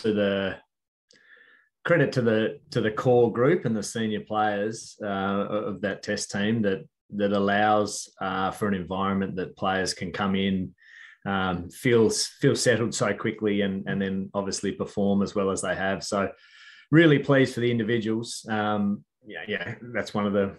to the core group and the senior players of that test team that allows for an environment that players can come in, feel settled so quickly, and then obviously perform as well as they have. So really pleased for the individuals. That's one of the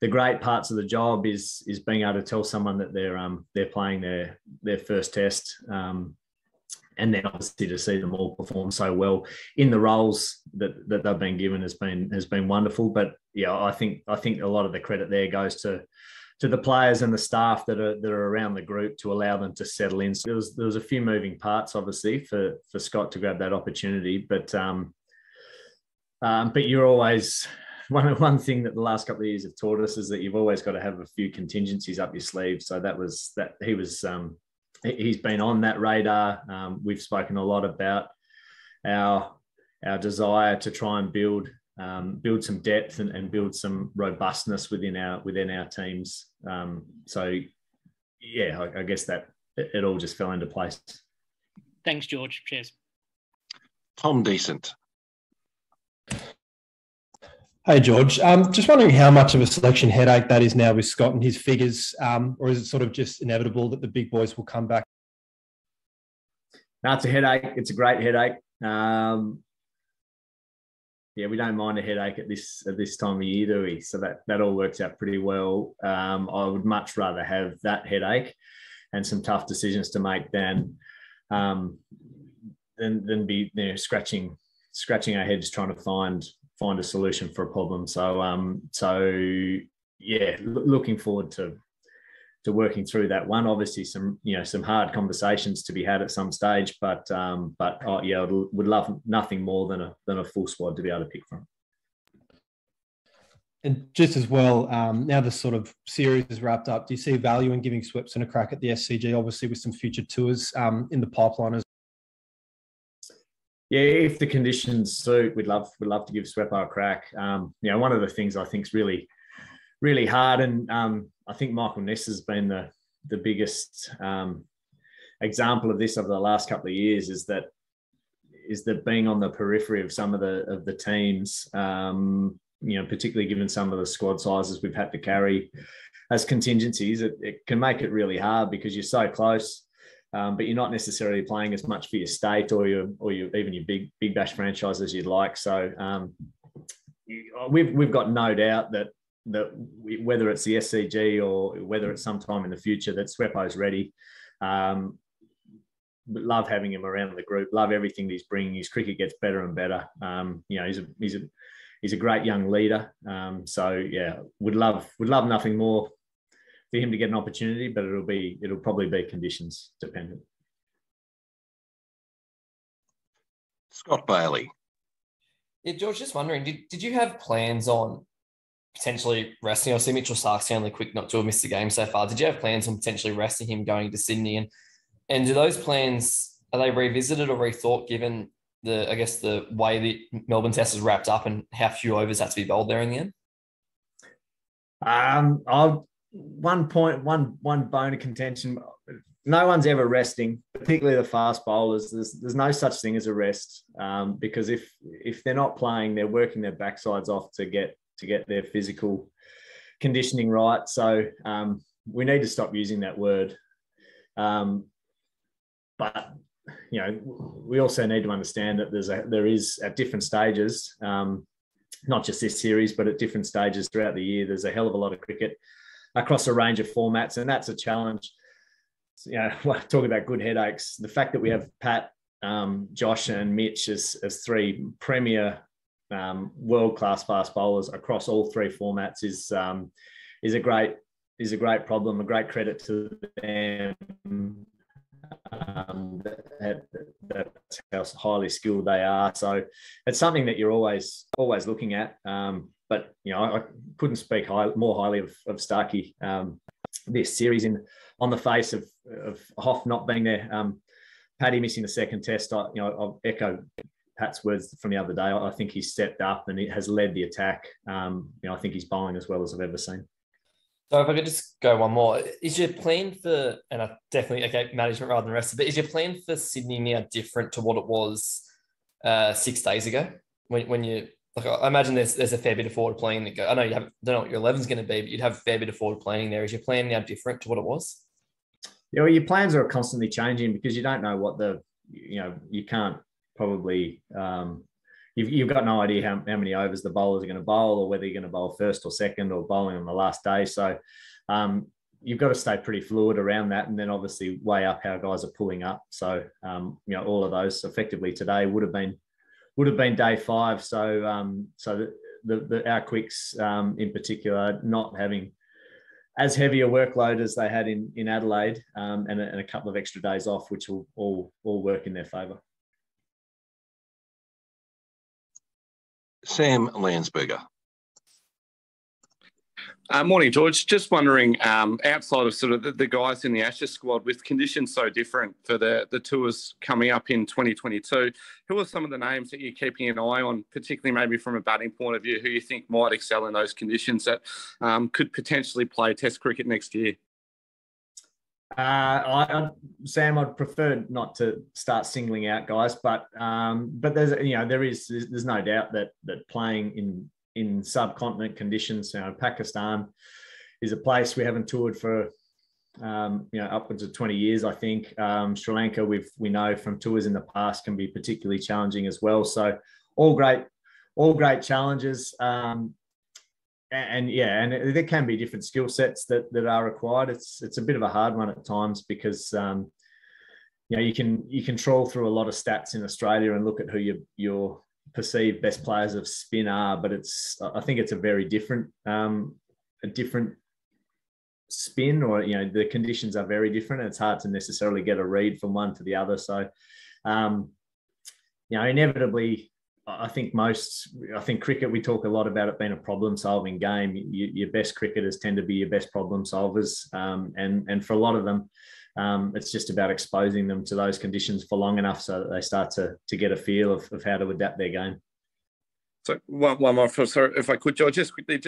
great parts of the job is being able to tell someone that they're playing their first test. And then obviously to see them all perform so well in the roles that they've been given has been wonderful. But yeah, I think a lot of the credit there goes to the players and the staff that are around the group to allow them to settle in. So there was a few moving parts, obviously, for Scott to grab that opportunity. But you're always one thing that the last couple of years have taught us is that you've always got to have a few contingencies up your sleeve. So he's been on that radar. We've spoken a lot about our desire to try and build some depth and build some robustness within our teams. I guess that it all just fell into place. Thanks, George. Cheers. Tom Decent. Hey, George. Just wondering how much of a selection headache that is now with Scott and his figures, or is it sort of just inevitable that the big boys will come back? No, it's a headache. It's a great headache. We don't mind a headache at this time of year, do we? So that all works out pretty well. I would much rather have that headache and some tough decisions to make than be scratching our heads trying to find a solution for a problem. Looking forward to working through that one. Obviously some hard conversations to be had at some stage, but would love nothing more than a full squad to be able to pick from. And just as well, now the sort of series is wrapped up, do you see value in giving Swepson a crack at the SCG, obviously with some future tours in the pipeline as well? Yeah, if the conditions suit, we'd love to give Sweppo a crack. One of the things I think is really, really hard, and I think Michael Ness has been the biggest example of this over the last couple of years, is that being on the periphery of some of the teams, particularly given some of the squad sizes we've had to carry as contingencies, it can make it really hard because you're so close. But you're not necessarily playing as much for your state or even your big bash franchise as you'd like. So we've got no doubt that whether it's the SCG or whether it's sometime in the future, that Sweppo's ready. Love having him around the group. Love everything he's bringing. His cricket gets better and better. He's a great young leader. Would love nothing more for him to get an opportunity, but it'll probably be conditions dependent. Scott Bailey. Yeah, George, just wondering, did you have plans on potentially resting? Obviously, Mitchell Stark's the only quick not to have missed the game so far. Did you have plans on potentially resting him going to Sydney? And do those plans, are they revisited or rethought given the way the Melbourne Test is wrapped up and how few overs had to be bowled there in the end? One bone of contention. No one's ever resting, particularly the fast bowlers. There's no such thing as a rest, because if they're not playing, they're working their backsides off to get their physical conditioning right. So we need to stop using that word. But we also need to understand that there is at different stages, not just this series, but at different stages throughout the year, there's a hell of a lot of cricket across a range of formats, and that's a challenge. Talk about good headaches. The fact that we have Pat, Josh, and Mitch as three premier world-class fast bowlers across all three formats is a great problem. A great credit to them. That's how highly skilled they are. So it's something that you're always looking at. But I couldn't speak more highly of Starkey this series on the face of Hoff not being there. Paddy missing the second test. I'll echo Pat's words from the other day. I think he's stepped up and he has led the attack. I think he's bowling as well as I've ever seen. So if I could just go one more, is your plan for, and I definitely, okay, management rather than rest of it, is your plan for Sydney now different to what it was 6 days ago? When you, like, I imagine there's a fair bit of forward planning that go, I know you don't know what your 11 is going to be, but you'd have a fair bit of forward planning there. Is your plan now different to what it was? Yeah, well, your plans are constantly changing because you don't know what you can't probably, you've got no idea how many overs the bowlers are going to bowl or whether you're going to bowl first or second or bowling on the last day. So you've got to stay pretty fluid around that, and then obviously weigh up how guys are pulling up. So, all of those effectively today would have been day 5. So, our quicks in particular not having as heavy a workload as they had in Adelaide, and a couple of extra days off, which will all work in their favour. Sam Landsberger. Morning, George. Just wondering, outside of sort of the guys in the Ashes squad, with conditions so different for the tours coming up in 2022, who are some of the names that you're keeping an eye on, particularly maybe from a batting point of view, who you think might excel in those conditions that could potentially play Test cricket next year? Sam, I'd prefer not to start singling out guys, but there's no doubt that playing in subcontinent conditions, Pakistan is a place we haven't toured for upwards of 20 years, I think. Sri Lanka, we know from tours in the past, can be particularly challenging as well. So all great challenges. And there can be different skill sets that are required. It's a bit of a hard one at times because you can trawl through a lot of stats in Australia and look at who your perceived best players of spin are, but I think it's a very different spin, or the conditions are very different. And it's hard to necessarily get a read from one to the other. So inevitably, I think cricket, we talk a lot about it being a problem-solving game. Your best cricketers tend to be your best problem solvers, and for a lot of them, it's just about exposing them to those conditions for long enough so that they start to get a feel of how to adapt their game. So one more, sorry, if I could, George, just quickly, I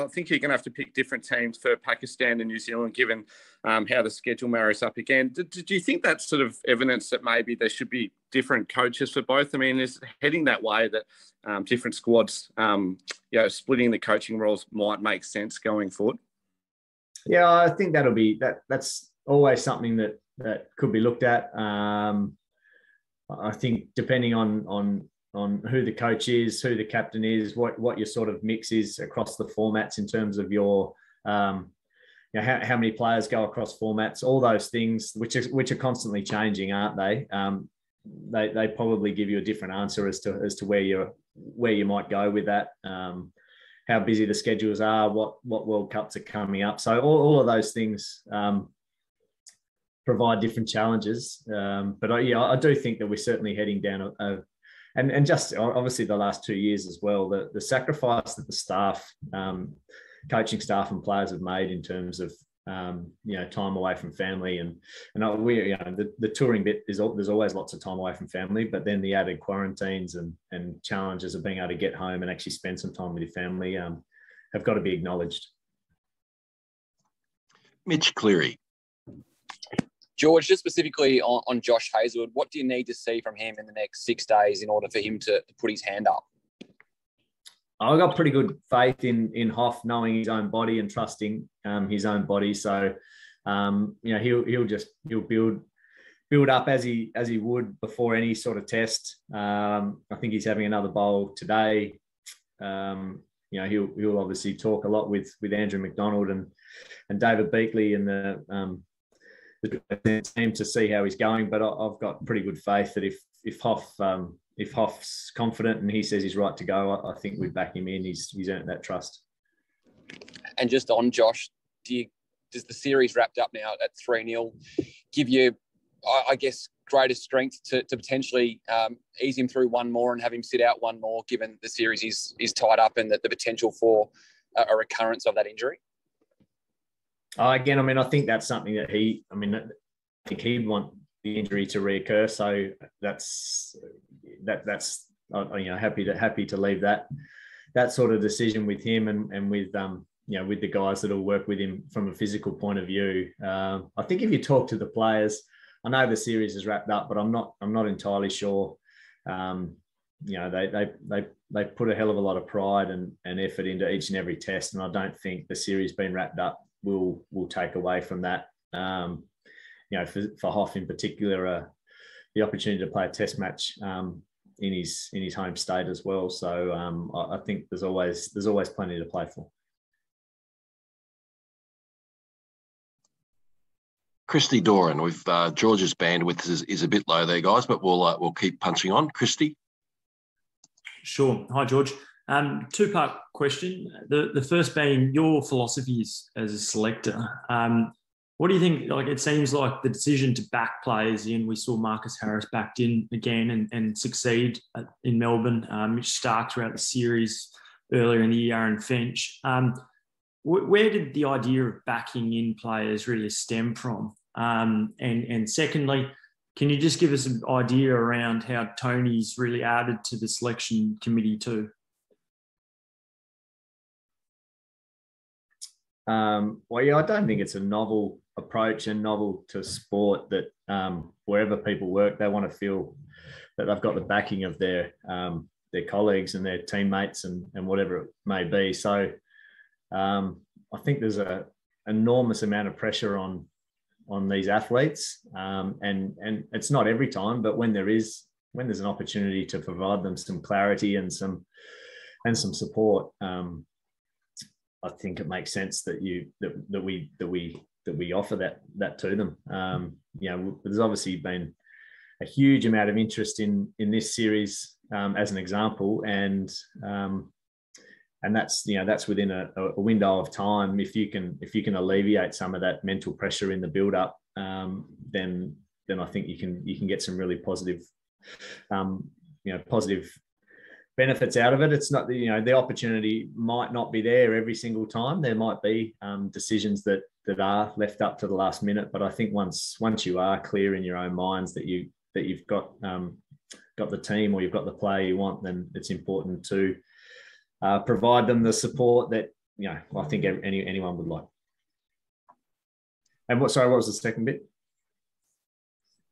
think you're going to have to pick different teams for Pakistan and New Zealand, given how the schedule marries up again. Do you think that's sort of evidence that maybe there should be different coaches for both? I mean, is it heading that way that different squads, splitting the coaching roles might make sense going forward? Yeah, I think that's always something that could be looked at. I think depending on who the coach is, who the captain is, what your sort of mix is across the formats in terms of your, how many players go across formats, all those things, which are constantly changing, aren't they? They probably give you a different answer as to where you might go with that. How busy the schedules are, what World Cups are coming up. So all of those things provide different challenges. But I do think that we're certainly heading down and just obviously the last 2 years as well, the sacrifice that the staff, coaching staff and players have made in terms of time away from family, and the touring bit there's always lots of time away from family, but then the added quarantines and challenges of being able to get home and actually spend some time with your family have got to be acknowledged. Mitch Cleary. George, just specifically on Josh Hazlewood, what do you need to see from him in the next 6 days in order for him to put his hand up? I've got pretty good faith in Hoff knowing his own body and trusting his own body. So, he'll build up as he would before any sort of test. I think he's having another bowl today. He'll obviously talk a lot with Andrew McDonald and David Beakley and the team to see how he's going. But I've got pretty good faith that if Hoff's confident and he says he's right to go, I think we back him in. He's earned that trust. And just on Josh, does the series wrapped up now at 3-0 give you, I guess, greater strength to potentially ease him through one more and have him sit out one more, given the series is tied up and the potential for a recurrence of that injury? Again, I think that's something that I think he'd want the injury to reoccur. So that's happy to leave that sort of decision with him and with with the guys that will work with him from a physical point of view. I think if you talk to the players, I know the series is wrapped up, but I'm not entirely sure. They put a hell of a lot of pride and effort into each and every test, and I don't think the series being wrapped up will take away from that. For Hoff in particular, the opportunity to play a test match in his home state as well. So I think there's always plenty to play for. Christy Doran, with George's bandwidth is a bit low there, guys, but we'll keep punching on. Christy. Sure. Hi, George. Two-part question. The first being your philosophies as a selector. What do you think? Like, it seems like the decision to back players in, we saw Marcus Harris backed in again and succeed in Melbourne. Mitch Stark throughout the series earlier in the year, Aaron Finch. Where did the idea of backing in players really stem from? And secondly, can you just give us an idea around how Tony's really added to the selection committee too? I don't think it's a novel approach and novel to sport that wherever people work, they want to feel that they've got the backing of their colleagues and their teammates and whatever it may be. So I think there's an enormous amount of pressure on these athletes, and it's not every time, but when there's an opportunity to provide them some clarity and some support, I think it makes sense that we offer that to them. There's obviously been a huge amount of interest in this series as an example, and that's within a window of time. If you can alleviate some of that mental pressure in the build up, then I think you can get some really positive benefits out of it. It's not the opportunity might not be there every single time. There might be decisions that are left up to the last minute, but I think once you are clear in your own minds that you've got the team or you've got the player you want, then it's important to provide them the support that I think anyone would like. And what was the second bit?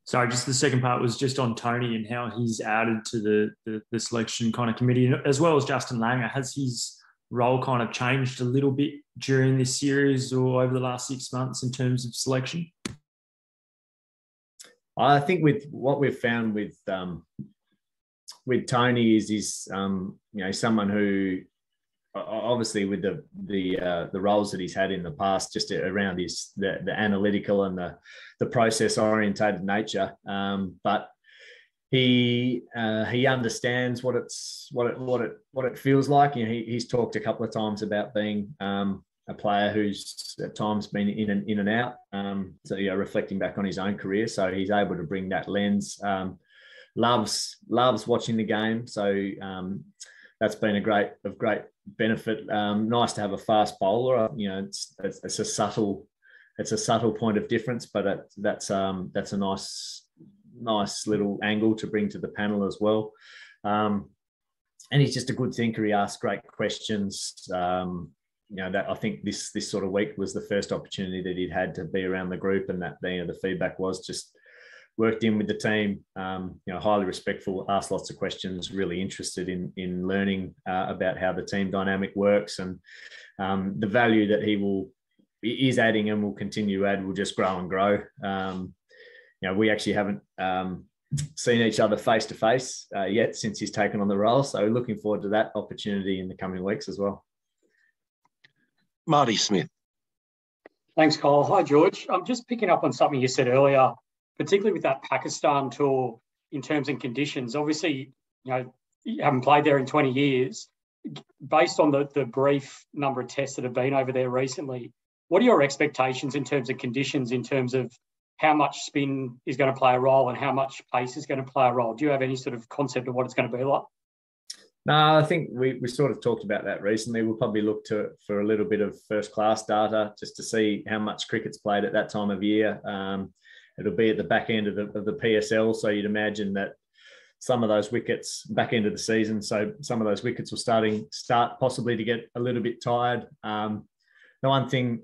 Sorry, just the second part was just on Tony and how he's added to the selection kind of committee, as well as Justin Langer. Has his role kind of changed a little bit during this series or over the last 6 months in terms of selection? I think with what we've found with Tony is someone who obviously with the roles that he's had in the past, just around the analytical and the process orientated nature, but he understands what it feels like. He's talked a couple of times about being a player who's at times been in and out. So reflecting back on his own career, so he's able to bring that lens. Loves watching the game, so that's been a great benefit. Nice to have a fast bowler. It's a subtle point of difference, but that's a nice little angle to bring to the panel as well. And he's just a good thinker. He asks great questions. That I think this sort of week was the first opportunity that he'd had to be around the group, and that the feedback was just worked in with the team. Highly respectful, asked lots of questions, really interested in learning about how the team dynamic works, and the value that he is adding and will continue to add will just grow and grow. We actually haven't seen each other face to face yet since he's taken on the role, so looking forward to that opportunity in the coming weeks as well. Marty Smith. Thanks, Cole. Hi, George. I'm just picking up on something you said earlier, particularly with that Pakistan tour in terms and conditions. Obviously, you haven't played there in 20 years. Based on the brief number of tests that have been over there recently, what are your expectations in terms of conditions, in terms of how much spin is going to play a role and how much pace is going to play a role? Do you have any sort of concept of what it's going to be like? No, I think we sort of talked about that recently. We'll probably look for a little bit of first-class data just to see how much cricket's played at that time of year. It'll be at the back end of the PSL, so you'd imagine that some of those wickets back end of the season, so some of those wickets will start possibly to get a little bit tired. the one thing,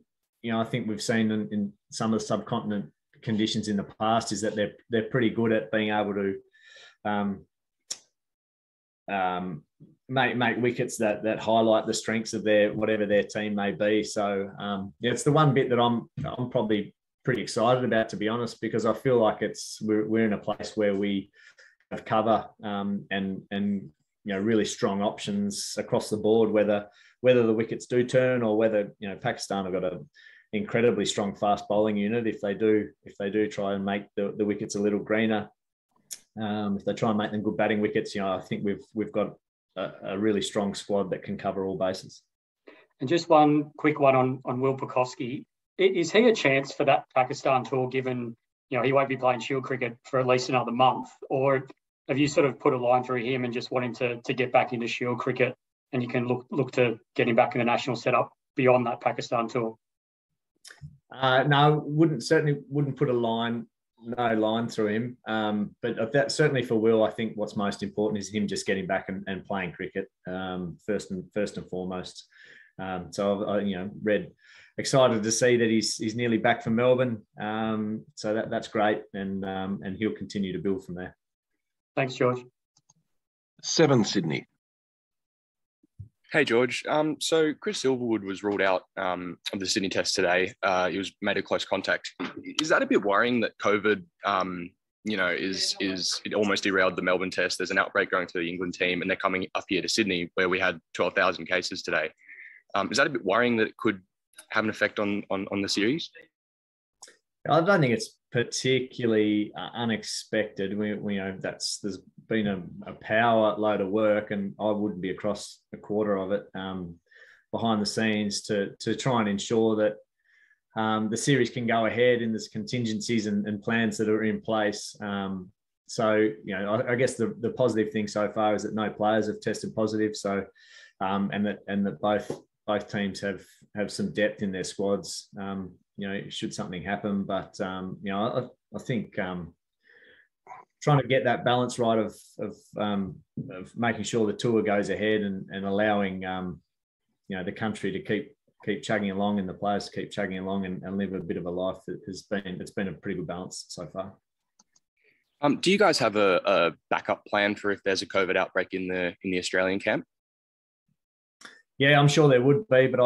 I think we've seen in some of the subcontinent conditions in the past is that they're pretty good at being able to make wickets that highlight the strengths of whatever their team may be. So it's the one bit that I'm probably pretty excited about, to be honest, because I feel like we're in a place where we have cover and really strong options across the board, whether the wickets do turn or whether Pakistan have got an incredibly strong fast bowling unit. If they do try and make the wickets a little greener, if they try and make them good batting wickets, I think we've got a really strong squad that can cover all bases. And just one quick one on Will Pucovski. Is he a chance for that Pakistan tour, given he won't be playing Shield cricket for at least another month? Or have you sort of put a line through him and just want him to get back into Shield cricket, and you can look to get him back in the national setup beyond that Pakistan tour? No, certainly wouldn't put no line through him. But that certainly for Will, I think what's most important is him just getting back and playing cricket first and foremost. So I've excited to see that he's nearly back from Melbourne. So that's great, and he'll continue to build from there. Thanks, George. 7 Sydney. Hey, George. So Chris Silverwood was ruled out of the Sydney Test today. He was made a close contact. Is that a bit worrying that COVID, it almost derailed the Melbourne Test? There's an outbreak going to the England team, and they're coming up here to Sydney, where we had 12,000 cases today. Is that a bit worrying that it could have an effect on the series? I don't think it's particularly unexpected. There's been a power load of work, and I wouldn't be across a quarter of it behind the scenes to try and ensure that the series can go ahead, and there's contingencies and plans that are in place. So I guess the positive thing so far is that no players have tested positive. So and that both teams have some depth in their squads. Should something happen, but I think trying to get that balance right of making sure the tour goes ahead and allowing the country to keep chugging along and the players to keep chugging along and live a bit of a life that it's been a pretty good balance so far. Do you guys have a backup plan for if there's a COVID outbreak in the Australian camp? Yeah, I'm sure there would be, but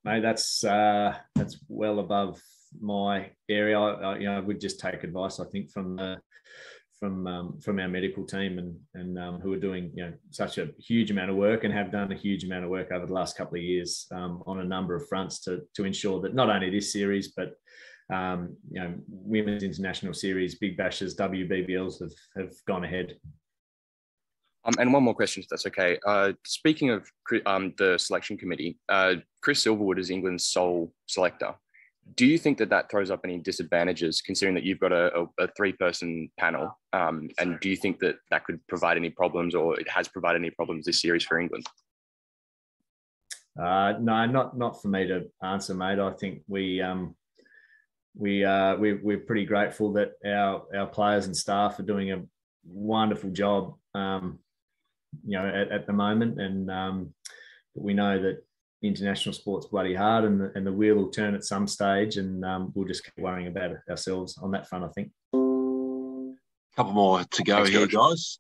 that's well above my area. I would just take advice, I think, from our medical team and who are doing such a huge amount of work and have done a huge amount of work over the last couple of years on a number of fronts to ensure that not only this series but women's international series, Big Bashes, WBBLs have gone ahead. And one more question, if that's okay. Speaking of the selection committee, Chris Silverwood is England's sole selector. Do you think that throws up any disadvantages, considering that you've got a 3-person panel? And do you think that could provide any problems, or it has provided any problems this series for England? No, not for me to answer, mate. I think we're pretty grateful that our players and staff are doing a wonderful job. At the moment, and we know that international sport's bloody hard, and the wheel will turn at some stage, and we'll just keep worrying about it ourselves on that front, I think. A couple more to go. Thanks, here, guys.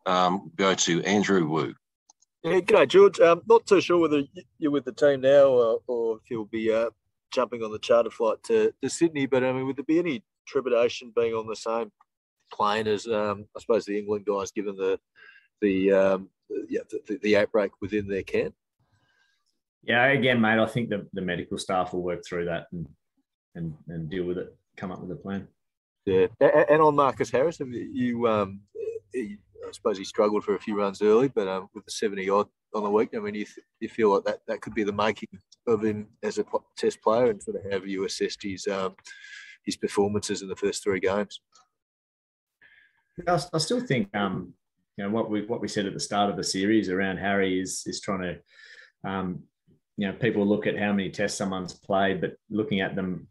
Go to Andrew Wu. Yeah, g'day, George. Not too sure whether you're with the team now or if you'll be jumping on the charter flight to Sydney, but would there be any trepidation being on the same plane as I suppose the England guys, given the outbreak within their camp? Yeah, again, mate, I think the medical staff will work through that and deal with it, come up with a plan. Yeah, and on Marcus Harris, I suppose he struggled for a few runs early, but with the 70-odd on the week, you feel like that could be the making of him as a test player, and sort of how have you assessed his performances in the first 3 games? I still think what we said at the start of the series around Harry is trying to people look at how many tests someone's played, but looking at them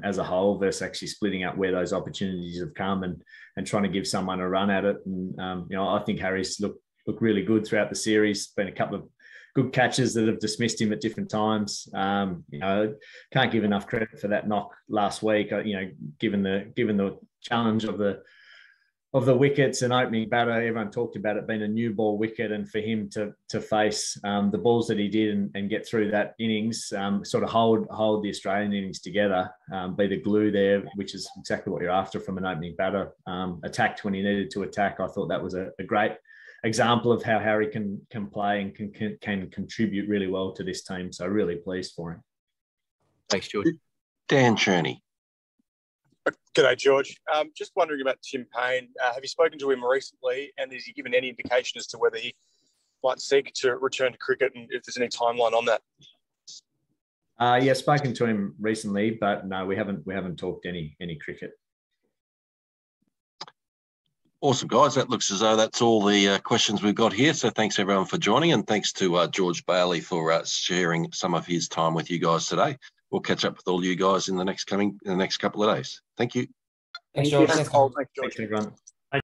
as a whole versus actually splitting up where those opportunities have come and trying to give someone a run at it. And I think Harry's looked really good throughout the series. Been a couple good catches that have dismissed him at different times. You know, can't give enough credit for that knock last week. You know, given the challenge of the wickets and opening batter, everyone talked about it being a new ball wicket, and for him to face the balls that he did and get through that innings, sort of hold the Australian innings together, be the glue there, which is exactly what you're after from an opening batter. Attacked when he needed to attack. I thought that was a great example of how Harry can play and can contribute really well to this team. So really pleased for him. Thanks, George. Dan Cherney. G'day, George. Just wondering about Tim Payne. Have you spoken to him recently, and has he given any indication as to whether he might seek to return to cricket, and if there's any timeline on that? Yeah, spoken to him recently, but no, we haven't talked any cricket. Awesome, guys. That looks as though that's all the questions we've got here. So thanks, everyone, for joining, and thanks to George Bailey for sharing some of his time with you guys today. We'll catch up with all you guys in the next couple of days. Thank you. Thanks, George. Thanks, George. Thanks, everyone.